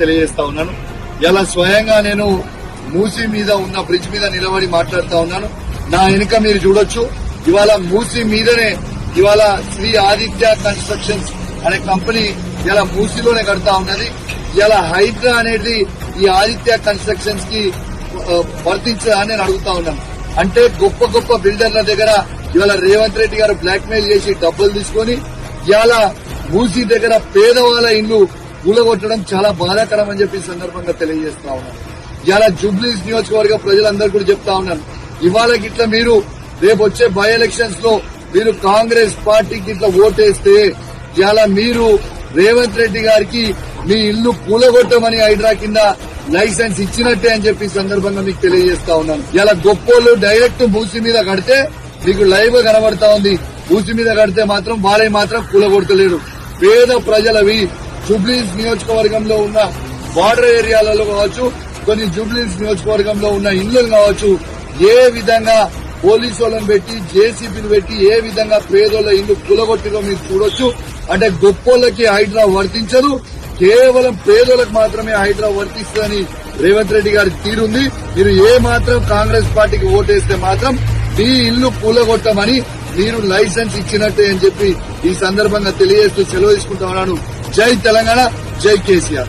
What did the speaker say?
తెలియజేస్తా ఉన్నాను. ఇలా స్వయంగా నేను మూసీ మీద ఉన్న బ్రిడ్జ్ మీద నిలబడి మాట్లాడుతా ఉన్నాను. నా వెనుక మీరు చూడొచ్చు, ఇవాళ మూసీ మీదనే ఇవాళ శ్రీ ఆదిత్య కన్స్ట్రక్షన్స్ అనే కంపెనీ ఇలా మూసీలోనే కడతా ఉన్నది. ఇలా హైడ్రా అనేది ఈ ఆదిత్య కన్స్ట్రక్షన్స్ కి వర్తించదా అని నేను అడుగుతా ఉన్నాను. అంటే గొప్ప గొప్ప బిల్డర్ల దగ్గర ఇవాళ రేవంత్ రెడ్డి గారు బ్లాక్ మెయిల్ చేసి డబ్బులు తీసుకుని ఇవాళ మూసీ దగ్గర పేదవాళ్ళ ఇల్లు కూలగొట్టడం చాలా బాధాకరం అని చెప్పి సందర్భంగా తెలియజేస్తా ఉన్నాను. ఇవాళ జూబ్లీస్ నియోజకవర్గ ప్రజలందరూ కూడా చెప్తా ఉన్నాను, ఇవాళ గిట్ల మీరు రేపు వచ్చే బై ఎలక్షన్స్ లో మీరు కాంగ్రెస్ పార్టీకి ఇట్లా ఓటేస్తే ఇవాళ మీరు రేవంత్ రెడ్డి గారికి మీ ఇల్లు కూలగొట్టమని హైడ్రా కింద లైసెన్స్ ఇచ్చినట్టే అని చెప్పి సందర్భంగా మీకు తెలియజేస్తా ఉన్నాను. ఇలా గొప్పోళ్ళు డైరెక్ట్ మూసీ మీద కడితే మీకు లైవ్ గా కనబడతా ఉంది. మూసీ మీద కడితే మాత్రం వాళ్ళని మాత్రం కూలగొడతలేరు. పేద ప్రజలవి జూబ్లీస్ నియోజకవర్గంలో ఉన్న బార్డర్ ఏరియాలలో కావచ్చు, కొన్ని జూబ్లీస్ నియోజకవర్గంలో ఉన్న ఇళ్లు కావచ్చు, ఏ విధంగా పోలీసు వాళ్ళని పెట్టి జేసీబీలు పెట్టి ఏ విధంగా పేదోళ్ల ఇల్లు కూలగొట్టిలో మీరు చూడొచ్చు. అంటే గొప్పోళ్ళకి హైడ్రా వర్తించదు, కేవలం పేదోళ్లకు మాత్రమే హైడ్రా వర్తిస్తుందని రేవంత్ రెడ్డి గారి తీరుంది. మీరు ఏ మాత్రం కాంగ్రెస్ పార్టీకి ఓటేస్తే మాత్రం మీ ఇల్లు కూలగొట్టమని మీరు లైసెన్స్ ఇచ్చినట్టే అని చెప్పి ఈ సందర్భంగా తెలియజేస్తూ సెలవు తీసుకుంటా ఉన్నాను. జై తెలంగాణ, జై కేసీఆర్.